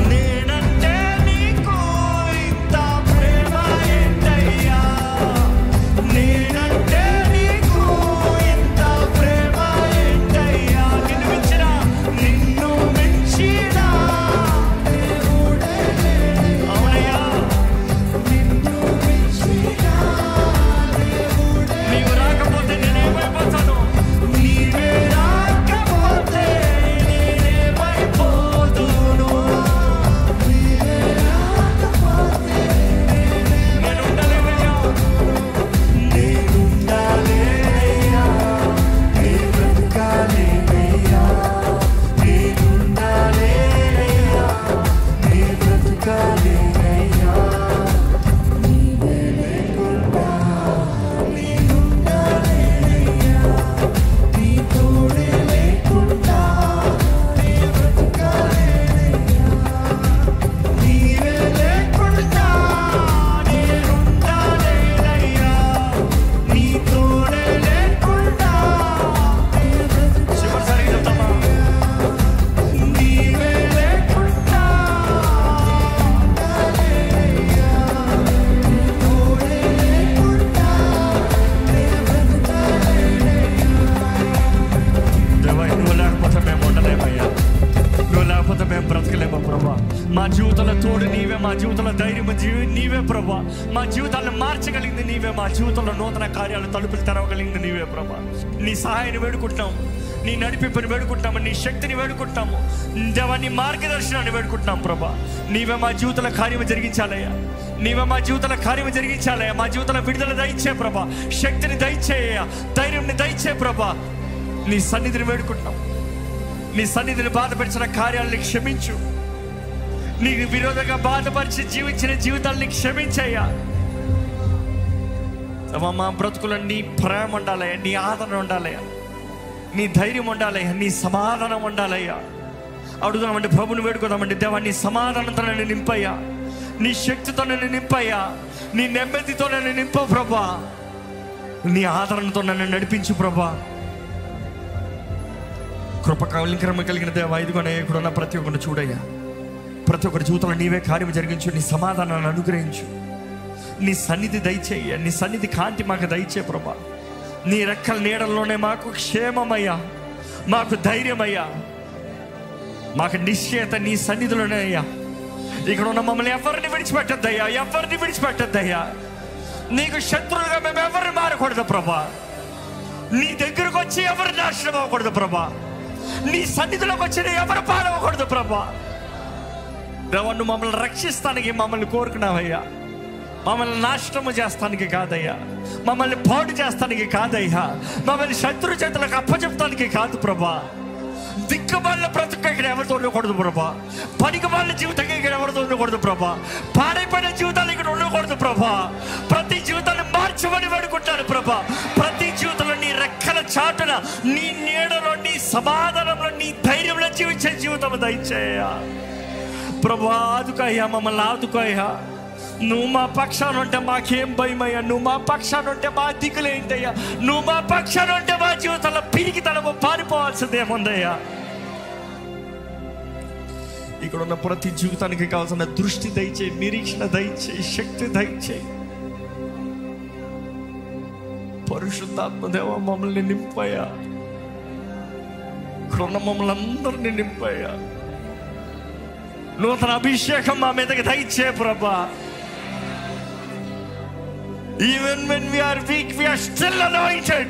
నేనంటే నీకు ఇంత ప్రేమ ఏంటయ్యా, నేనంటే నీకు ఇంత ప్రేమ ఏంటయ్యా. నిన్ను మించిన అవునయ్యా, నీవు రాకపోతే నేనేమైపోతాను? నీవే రాకపోతే నేనేమైపోదును? నేను ఉండలేవయ్యా. నేనుండాలేనయ్యా, నీ బ్రతుకాలేనయ్యా, నేనుండాలేనయ్యా, నీ బ్రతుకాలేనయ్యా. నీవే లేకుండా నేనుండాలేనయ్యా, నీ తోడే లేకుండా నీ బ్రతుకాలేనయ్యా. నీవే లేకుండా నేనుండాలేనయ్యా, నీ తోడే లేకుండా నీ చివరిసారి చెప్తామా? నీవే లేకుండా దేవా, నువ్వు లేకపోతే మేము ఉండలేమయ్యా. నువ్వు లేకపోతే మేము బ్రతకలేము ప్రభా. మా జీవితంలో తోడు నీవే, మా జీవితంలో ధైర్యం నీవే ప్రభా. మా జీవితాలను మార్చగలిగింది నీవే, మా జీవితంలో నూతన కార్యాలు తలుపులు తెరవగలిగింది నీవే ప్రభా. నీ సహాయాన్ని వేడుకుంటున్నాము, నీ నడిపింపుని వేడుకుంటాము, నీ శక్తిని వేడుకుంటాము దేవా, నీ మార్గదర్శనాన్ని వేడుకుంటున్నాం ప్రభా. నీవే మా జీవితంలో కార్యము జరిగించాలయ్యా, నీవే మా జీవితంలో కార్యము జరిగించాలయ్యా. మా జీవితంలో విడుదల దయచే ప్రభా, శక్తిని దయచేయ, ధైర్యంని దయచే ప్రభా. నీ సన్నిధిని వేడుకుంటున్నాం, నీ సన్నిధిని బాధపరిచిన కార్యాలని క్షమించు, నీకు విరోధంగా బాధపరిచి జీవించిన జీవితాలని క్షమించయ్యా. మా బ్రతుకులో నీ ప్రేమ ఉండాలయ్యా, నీ ఆదరణ ఉండాలయ్యా, నీ ధైర్యం ఉండాలయ్యా, నీ సమాధానం ఉండాలయ్యా. అడుగుదామండి, ప్రభుని వేడుకుందామండి. దేవా, నీ సమాధానంతో నన్ను నింపయ్యా, నీ శక్తితో నన్ను నింపయ్యా, నీ నెమ్మదితో నన్ను నింప ప్రభా, నీ ఆదరణతో నన్ను నడిపించు ప్రభా. కృప కనికరమ కలిగిన దేవా, ఇదిగోనే ఇక్కడున్న ప్రతి ఒక్కరిని చూడయ్యా. ప్రతి ఒక్కరి జీవితంలో నీవే కార్యము జరిగించు, నీ సమాధానాన్ని అనుగ్రహించు, నీ సన్నిధి దయచేయ, నీ సన్నిధి కాంతి మాకు దయచే ప్రభా. నీ రెక్కల నీడల్లోనే మాకు క్షేమమయ్యా, మాకు ధైర్యమయ్యా, మాకు నిశ్చయత నీ సన్నిధిలోనే అయ్యా. ఇక్కడ ఉన్న మమ్మల్ని ఎవరిని విడిచిపెట్టద్దయ్యా, ఎవరిని విడిచిపెట్టద్దయ్యా. నీకు శత్రువులుగా మేము ఎవరిని మారకూడదు ప్రభా. నీ దగ్గరకు వచ్చి ఎవరు నాశనం అవ్వకూడదు ప్రభా. నీ సన్నిధిలోకి వచ్చి ఎవరు పాడవకూడదు ప్రభా. దేవా, నువ్వు మమ్మల్ని రక్షిస్తానికి మమ్మల్ని కోరుకున్నావయ్యా, మమ్మల్ని నాశనము చేస్తానికి కాదయ్యా, మమ్మల్ని పాడు చేస్తానికి కాదయ్యా, మమ్మల్ని శత్రు చేతులకు అప్పచెప్తానికి కాదు ప్రభా. దిక్కుమాలిన బ్రతుకు ఇక్కడ ఎవరితో ఉండకూడదు ప్రభా. పనికిమాలిన జీవితంగా ఇక్కడ ఎవరితో ఉండకూడదు ప్రభా. పాడైపోయిన జీవితాలు ఇక్కడ ఉండకూడదు ప్రభా. ప్రతి జీవితాన్ని మార్చమని వేడుకుంటాను ప్రభా. ప్రతి జీవితంలో నీ రెక్కల చాటున, నీ నీడలో, నీ సమాధానంలో, నీ ధైర్యంలో జీవించే జీవితం దయచేయ ప్రభా. ఆదుకోయ్యా, మమ్మల్ని ఆదుకోయ్యా. నువ్వు మా పక్షాన ఉంటే మాకేం భయమయ్యా. నువ్వు మా పక్షాన ఉంటే మా దిగులేంటయ్యా. నువ్వు మా పక్షాన ఉంటే మా జీవితంలో పిరికితనము పారిపోవాల్సిందేముందయ్యా. ఇక్కడ ఉన్న ప్రతి జీవితానికి కావాల్సిన దృష్టి దయచేయి, నిరీక్షణ దయచేయి, శక్తి దయచేయి. పరిశుద్ధాత్మదేవ మమ్మల్ని నింపయ్యా. ఇక్కడ ఉన్న మమ్మల్ని అందరినీ నింపయ్యా. నూతన అభిషేకం మా మీదకి దయచే ప్రభా. Even when we are weak, we are still anointed.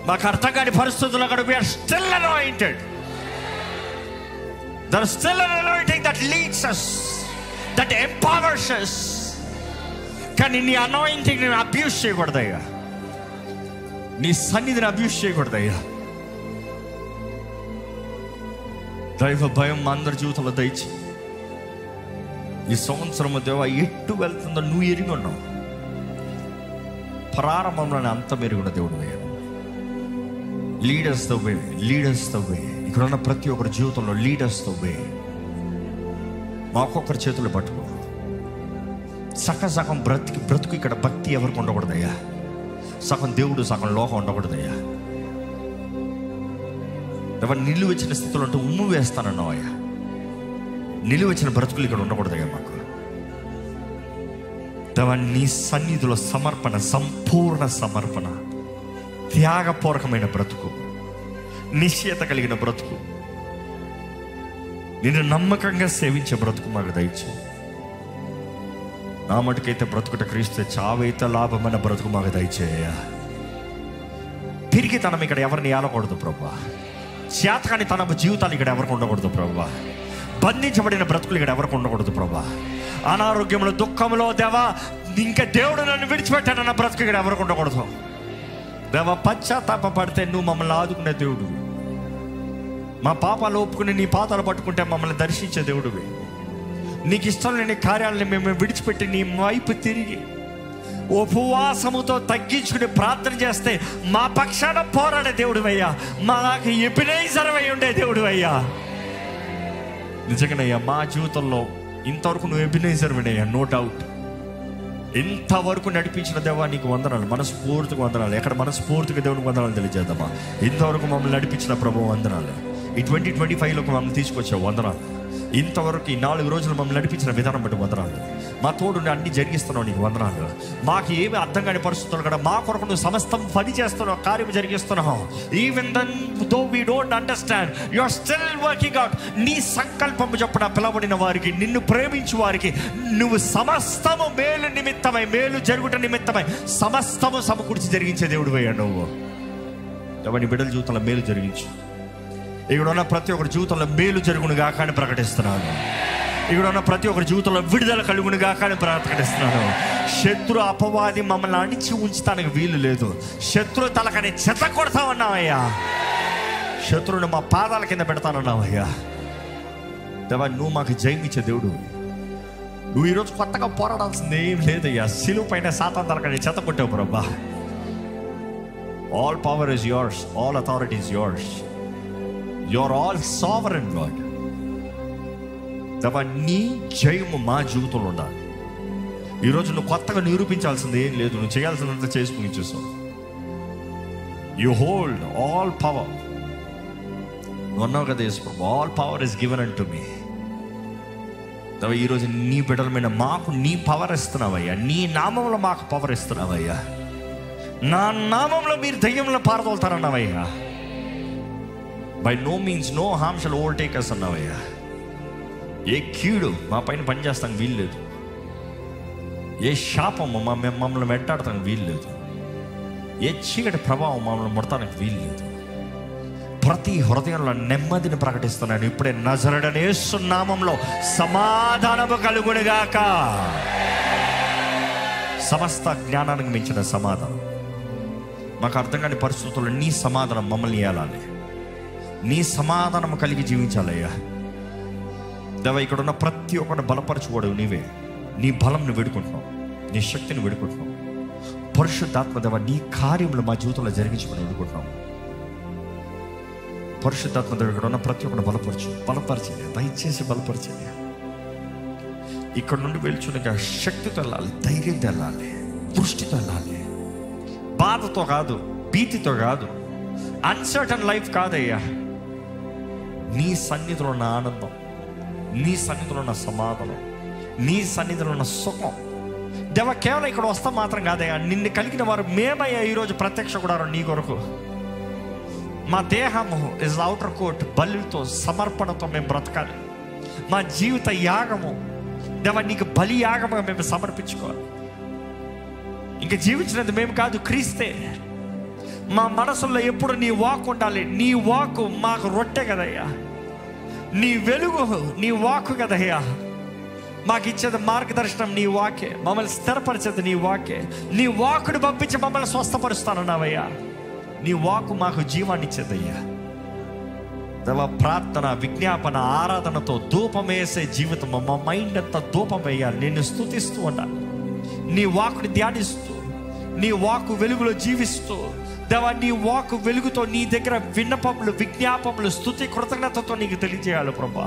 మాకు అర్థం కాని పరిస్థితుల్లో కూడా we are still anointed. There is still an anointing that leads us, that empowers us. కానీ నీ anointing ని అబ్యూస్ చేయకూడదయ్యా. నీ సన్నిధిని అబ్యూస్ చేయకూడదయ్యా. దైవ భయం మా అందరి జీవితంలో దయచి. ఈ సంవత్సరము దేవా ఎట్టు వెళ్తుందో నువ్వు ఎరిగి ఉన్నావు. ప్రారంభంలోనే అంత మెరుగున్న దేవుడు అయ్యా. Leaders the way, leaders the way. ఇక్కడ ఉన్న ప్రతి ఒక్కరి జీవితంలో లీడర్స్ ద వే. మా ఒక్కొక్కరి చేతులు పట్టుకో. సగం బ్రతుకు ఇక్కడ భక్తి ఎవరికి ఉండకూడదయ్యా. సగం దేవుడు, సగం లోకం ఉండకూడదయ్యా. దేవా నిలువచ్చిన స్థితిలో ఉంటూ ఉమ్ము వేస్తానన్నావు అయ్యా. నిలువచ్చిన బ్రతుకులు ఇక్కడ ఉండకూడదయ్యా మాకు. దేవా నీ సన్నిధిలో సమర్పణ, సంపూర్ణ సమర్పణ, త్యాగపూర్వకమైన బ్రతుకు, నిశ్చయత కలిగిన బ్రతుకు, నిన్ను నమ్మకంగా సేవించే బ్రతుకు మాకు దయచే. నా మటుకైతే బ్రతుకుట క్రీస్తే, చావైతే లాభమైన బ్రతుకు మాకు దయచేయ. తిరిగి తనం ఇక్కడ ఎవరిని ఏలకూడదు ప్రభా. చేతకాని తన జీవితాలు ఇక్కడ ఎవరికి ఉండకూడదు ప్రభా. బంధించబడిన బ్రతుకులు ఇక్కడ ఎవరికి ఉండకూడదు ప్రభా. అనారోగ్యంలో, దుఃఖంలో దేవా ఇంకా దేవుడు నన్ను విడిచిపెట్టానన్న బ్రతుకు ఇక్కడ ఎవరికి ఉండకూడదు దేవా. పశ్చాత్తాప పడితే నువ్వు మమ్మల్ని ఆదుకునే దేవుడు. మా పాపాలు ఒప్పుకుని నీ పాదాలు పట్టుకుంటే మమ్మల్ని దర్శించే దేవుడివి. నీకు ఇష్టం లేని కార్యాలను మేము విడిచిపెట్టి నీ వైపు తిరిగి ఉపవాసముతో తగ్గించుకుని ప్రార్థన చేస్తే మా పక్షాన పోరాడే దేవుడు అయ్యా. మాకు ఎబినేజర్ అయి ఉండే దేవుడు అయ్యా. నిజంగానయ్యా మా జీవితంలో ఇంతవరకు నువ్వు ఎబినేజర్ వినయ్యా, నో డౌట్. ఇంతవరకు నడిపించిన దేవా నీకు వందనాలు, మనస్ఫూర్తిగా వందనాలు. ఎక్కడ మనస్ఫూర్తిగా దేవునికి వందనాలు తెలియజేద్దామా. ఇంతవరకు మమ్మల్ని నడిపించిన ప్రభువు వందనాలు. ఈ 2025లోకి మమ్మల్ని తీసుకొచ్చావు వందనాలు. ఇంతవరకు ఈ 4 రోజులు మమ్మల్ని నడిపించిన విధానం బట్టి వందనాలు. మా తోడు అన్ని జరిగిస్తున్నావు, నీకు వందనాలు. మాకు ఏమి అర్థం కాని పరిస్థితులు కూడా మా కొరకు నువ్వు సమస్తం పని చేస్తున్నావు, కార్యం జరిగిస్తున్నావు. Even though we don't understand, you are still working out. నీ సంకల్పము చొప్పున పిలవబడిన వారికి, నిన్ను ప్రేమించు వారికి నువ్వు సమస్తము మేలు నిమిత్తమై, మేలు జరుగుట నిమిత్తమై సమస్తము సమకూర్చి జరిగించే దేవుడు అయ్యా నువ్వు. ఎవరి బిడ్డల జీవితంలో మేలు జరిగించు. ఇక్కడ ఉన్న ప్రతి ఒక్కరి జీవితంలో మేలు జరుగునుగా కానీ ప్రకటిస్తున్నాను. ఇక్కడ ఉన్న ప్రతి ఒక్కరి జీవితంలో విడుదల కలుగునుగా కానీ ప్రకటిస్తున్నాను. శత్రు అపవాది మమ్మల్ని అణిచి ఉంచుతానికి వీలు లేదు. శత్రు తలకని చెత్త కొడతామన్నావయ్యా. శత్రువుని మా పాదాల కింద పెడతానన్నావయ్యా. దేవా నువ్వు మాకు జయమిచ్చే దేవుడు. నువ్వు ఈరోజు కొత్తగా పోరాడాల్సింది ఏం లేదయ్యా. సిలువ పైన సాతాను తలకని చెత్త కొట్టావు ప్రభా. All power is yours, all authority is yours. You're all sovereign God. దేవా నీ జయము మా జీవితంలో ఉండాలి. ఈరోజు నువ్వు కొత్తగా నిరూపించాల్సింది ఏం లేదు. నువ్వు చేయాల్సినంత చేసుకుని చూసావు. You hold all power. నువ్వు అన్నావు కదా యేసు ప్రభు, ఆల్ పవర్ ఇస్ గివెన్ అంటు మీ. దేవా ఈరోజు నీ బిడ్డల మీద మాకు నీ పవర్ ఇస్తున్నావయ్యా. నీ నామంలో మాకు పవర్ ఇస్తున్నావయ్యా. నా నామంలో మీరు దయ్యంలో పారదోలుతారన్నావయ్యా. By no means no harm shall overtake us అన్నావయ్యా. ఏ కీడు మా పైన పనిచేస్తానికి వీలు లేదు. ఏ శాపము మమ్మల్ని వెంటాడటానికి వీలు లేదు. ఏ చీకటి ప్రభావం మమ్మల్ని ముడతానికి వీలు లేదు. ప్రతి హృదయంలో నెమ్మదిని ప్రకటిస్తున్నాను ఇప్పుడే. నజరేయుడైన యేసు నామములో సమాధానము కలుగునుగాక. సమస్త జ్ఞానానికి మించిన సమాధానం. మాకు అర్థం కాని పరిస్థితుల్లో నీ సమాధానం మమ్మల్ని ఏలాలి. నీ సమాధానం కలిగి జీవించాలయ్యా. దేవా, ఇక్కడ ఉన్న ప్రతి ఒక్కరిని బలపరచుకోవడం నీవే. నీ బలంను వేడుకుంటున్నాం, నీ శక్తిని వేడుకుంటున్నాం. పరిశుద్ధాత్మ దేవ, నీ కార్యములు మా జీవితంలో జరిగించమని వేడుకుంటున్నాం. పరిశుద్ధాత్మ దేవ, ఇక్కడ ఉన్న ప్రతి ఒక్కరిని బలపరచండి, దయచేసి బలపరచండి. ఇక్కడ నుండి వెళ్చుండగా శక్తితో వెళ్ళాలి, ధైర్యంతో వెళ్ళాలి, దృష్టితో వెళ్ళాలి. బాధతో కాదు, భీతితో కాదు, అన్సర్టన్ లైఫ్ కాదయ్యా. నీ సన్నిధిలో ఉన్న ఆనందం, నీ సన్నిధిలో ఉన్న సమాధానం, నీ సన్నిధిలో ఉన్న సుఖం. దేవ, కేవలం ఇక్కడ వస్తాం మాత్రం కాదయ్యా, నిన్ను కలిగిన వారు మేమయ్యా ఈరోజు ప్రత్యక్ష కూడా నీ కొరకు. మా దేహము ఇస్ అవుటర్ కోట్, బలితో సమర్పణతో మేము బ్రతకాలి. మా జీవిత యాగము దేవ నీకు బలి యాగముగా మేము సమర్పించుకోవాలి. ఇంకా జీవించినది మేము కాదు, క్రీస్తే. మా మనసులో ఎప్పుడు నీ వాక్ ఉండాలి. నీ వాక్ మాకు రొట్టె కదయ్యా, నీ వెలుగు నీ వాక్ కదయ్యా. మాకు ఇచ్చేది మార్గదర్శనం నీ వాకే, మమ్మల్ని స్థిరపరిచేది నీ వాకే. నీ వాకుని పంపించి మమ్మల్ని స్వస్థపరుస్తానన్నావయ్యా. నీ వాకు మాకు జీవాన్ని ఇచ్చేదయ్యా. దేవ, ప్రార్థన, విజ్ఞాపన, ఆరాధనతో ధూపం వేసే జీవితం. మా మైండ్ అంతా ధూపం వేయాలి. నిన్ను స్తుతిస్తూ ఉండాలి, నీ వాకుని ధ్యానిస్తూ, నీ వాకు వెలుగులో జీవిస్తూ. దేవా, నీ వాకు వెలుగుతో నీ దగ్గర విన్నపములు, విజ్ఞాపములు, స్తుతి, కృతజ్ఞతతో నీకు తెలియజేయాలి ప్రభా.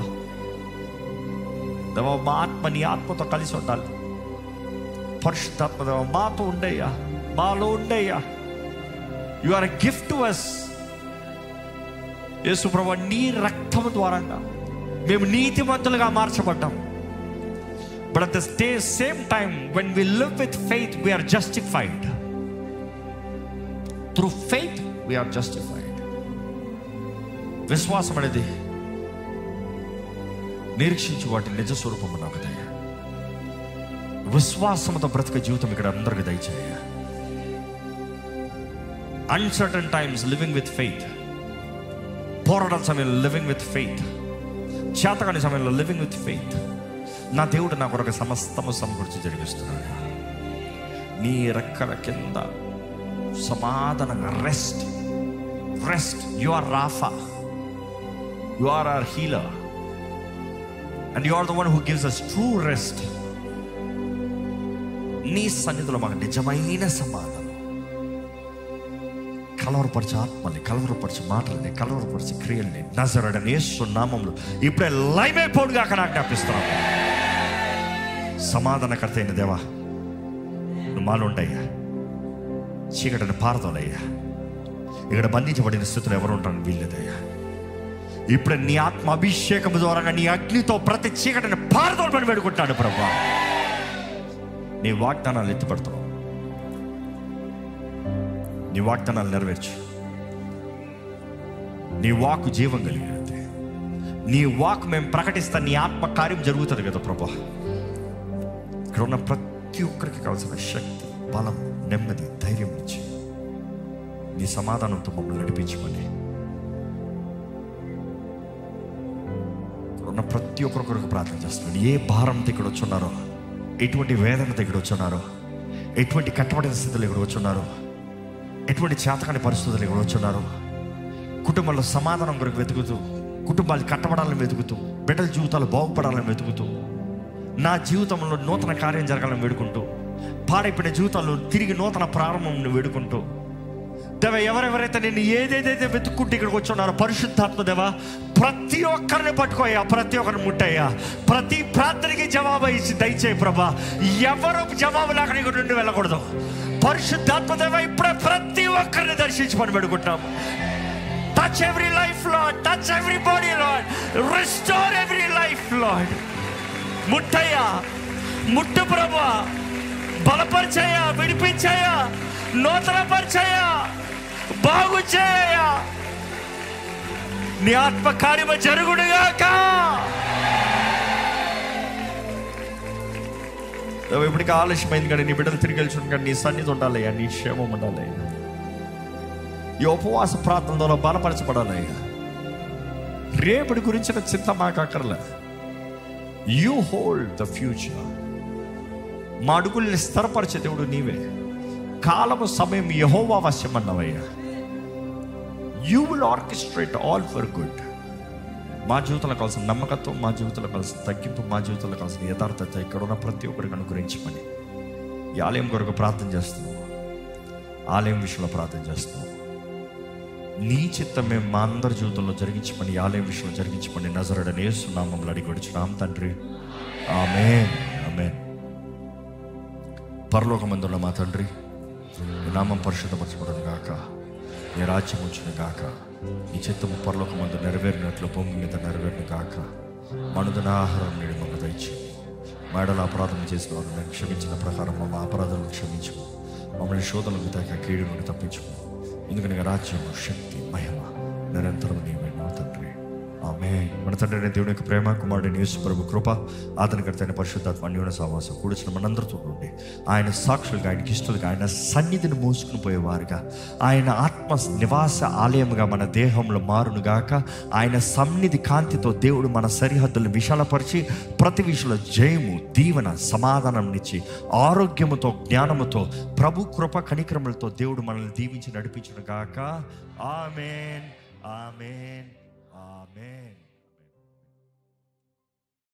దేవా, మా ఆత్మ నీ ఆత్మతో కలిసి ఉండాలి. పరిశుద్ధాత్మ దేవ, మాతో ఉండయ్యా, మాలో ఉండయ్యా. You are a gift to us. Yesu ప్రభువా, నీ రక్తము ద్వారా మేము నీతిమంతులుగా మార్చబడ్డాం. But at the same time when we live with faith, we are justified. Through faith we are justified. విశ్వాసం అనేది నిరీక్షించు వాటి నిజ స్వరూపము నాకు దయ. విశ్వాసంతో బ్రతికే జీవితం ఇక్కడ అందరికి దయచేయ. Uncertain times living with faith, పోరాటం సమయంలో లివింగ్ విత్ ఫెయిత్, చేతకాని సమయంలో లివింగ్ విత్ ఫెయిత్. నా దేవుడు నా కొరకు సమస్తము సమకూర్చి జరిగిస్తున్నాడు. నీ రెక్కల కింద సమాధానంగా rest. You are Rapha, you are our healer, and you are the one who gives us true rest. నీ సన్నిధిలో మాకు నిజమైన సమాధానం. కలవరపరిచే ఆత్మల్ని, కలవరపరిచే మాటల్ని, కలవరపరిచే క్రియల్ని నజరేయుడైన యేసు నామములో ఇప్పుడే లైవ్ అయిపోడుగా అక్కడ ఆజ్ఞాపిస్తున్నాము. సమాధానకర్త అయిన దేవా, నువ్వు మాలో ఉండయ్యా. చీకటిని పారదోలయ్యా. ఇక్కడ బంధించబడిన స్థితిలో ఎవరు ఉంటారని వీల్లేదయ్యా. ఇప్పుడే నీ ఆత్మ అభిషేకం ద్వారా నీ అగ్నితో ప్రతి చీకటిని పారదోలమని వేడుకుంటాడు ప్రభువా. నీ వాగ్దానాలు ఎత్తిపడుతున్నావు, నీ వాగ్దానాలు నెరవేర్చు. నీ వాక్కు జీవం కలిగినది. నీ వాక్ మేము ప్రకటిస్తా, నీ ఆత్మ కార్యం జరుగుతుంది కదా ప్రభువా. ఇక్కడ ఉన్న ప్రతి ఒక్కరికి కావాల్సిన శక్తి, బలం, నెమ్మది, ధైర్యం ఇచ్చి నీ సమాధానంతో మమ్మల్ని నడిపించమని ఉన్న ప్రతి ఒక్కరికి ప్రార్థన చేస్తున్నాడు. ఏ భారంతో ఇక్కడ వచ్చున్నారో, ఎటువంటి వేదనతో ఇక్కడ వచ్చున్నారో, ఎటువంటి కట్టబడిన స్థితులు ఇక్కడ వచ్చున్నారో, ఎటువంటి చేతకాని పరిస్థితులు ఇక్కడ వచ్చున్నారో, కుటుంబంలో సమాధానం కొరకు వెతుకుతూ, కుటుంబాలు కట్టబడాలని వెతుకుతూ, బిడ్డల జీవితాలు బాగుపడాలని వెతుకుతూ, నా జీవితంలో నూతన కార్యం జరగాలని వేడుకుంటూ, పాడైపోయిన జీవితాల్లో తిరిగి నూతన ప్రారంభం వేడుకుంటూ, దేవ, ఎవరెవరైతే నేను ఏదేదైతే వెతుక్కుంటూ ఇక్కడికి వచ్చున్నారో పరిశుద్ధాత్మ దేవ, ప్రతి ఒక్కరిని పట్టుకోయ్యా, ప్రతి ఒక్కరిని ముట్టయ్యా. ప్రతి ప్రార్థనకి జవాబు ఇచ్చి దయచేయి ప్రభా. ఎవరు జవాబు లేక ఇక్కడ నుండి వెళ్ళకూడదు. పరిశుద్ధాత్మ దేవ, ఇప్పుడే ప్రతి ఒక్కరిని దర్శించమని వేడుకుంటాం. Touch every life Lord, touch every body Lord, restore every life Lord. ముట్టయ్యా, ముట్టు ప్రభా, బలపరిచయ్యా, విడిపించయ్యా, నూతన పరిచయ్యా, బాగు చేయయ్యా. నీ ఆత్మ కార్యము జరుగుడుగాక. ఇప్పటికీ ఆలస్యమైంది కానీ నీ బిడ్డలు తిరిగి వెళ్ళి కానీ నీ సన్నిధి ఉండాలయ్యా, నీ క్షేమం ఉండాలయ్యా. ఈ ఉపవాస ప్రార్థన ద్వారా బలపరచబడాలయ్యా. రేపటి గురించిన చింత మాకు అక్కర్లే. You hold the future. మా అడుగుల్ని స్థిరపరిచే దేవుడు నీవే. కాలము సమయం యెహోవా వశమన్నవయ్యా. You will orchestrate all for good. మా జీవితంలో కావాల్సిన నమ్మకత్వం, మా జీవితంలో కావాల్సిన తగ్గింపు, మా జీవితంలో కావాల్సిన యథార్థత ఇక్కడ ఉన్న ప్రతి ఒక్కరికి అనుగ్రహించమని ఈ ఆలయం కొరకు ప్రార్థన చేస్తున్నాం. ఆలయం విషయంలో ప్రార్థన చేస్తున్నాం. నీ చిత్తమే మా అందరి జీవితంలో జరిగించమని, ఈ ఆలయం విషయంలో జరిగించమని నజరేయుడైన యేసు నామములో అడిగి వచ్చున్నాం తండ్రి. ఆమేన్, ఆమేన్. పరలోకమందున్న మా తండ్రి, నీ నామం పరిశుద్ధపరచబడును గాక, నీ రాజ్యం వచ్చును గాక, నీ చిత్తము పరలోకమందు నెరవేరినట్లు భూమి మీద నెరవేరును గాక. మనుదిన ఆహారం నేడు మాకు దయచేయము. మా ఎడల అపరాధం చేసిన వారు నేను క్షమించిన ప్రకారం మా అపరాధాలను క్షమించము. మమ్మల్ని శోధనలకు తగ్గ కీడు నుండి తప్పించము. ఎందుకని రాజ్యము, శక్తి, మహిమ నిరంతరం నీవైన తండ్రి. ఆమేన్. మన తండ్రి అయిన దేవుని యొక్క ప్రేమ, కుమారుడైన యేసు ప్రభు కృప, ఆదరణకర్త అయిన పరిశుద్ధాత్మ అన్యోన్య సహవాసం కూడిచిన మనందరితో ఉండి ఆయన సాక్షులుగా, ఆయనకి ఇష్టలుగా, ఆయన సన్నిధిని మోసుకుని పోయేవారుగా, ఆయన ఆత్మ నివాస ఆలయముగా మన దేహంలో మారునుగాక. ఆయన సన్నిధి కాంతితో దేవుడు మన సరిహద్దులను విశాలపరిచి ప్రతి విషయంలో జయము, దీవెన, సమాధానం ఇచ్చి ఆరోగ్యముతో, జ్ఞానముతో, ప్రభు కృప కనికరములతో దేవుడు మనల్ని దీవించి నడిపించును గాక. ఆమేన్, ఆమేన్, ఆమేన్.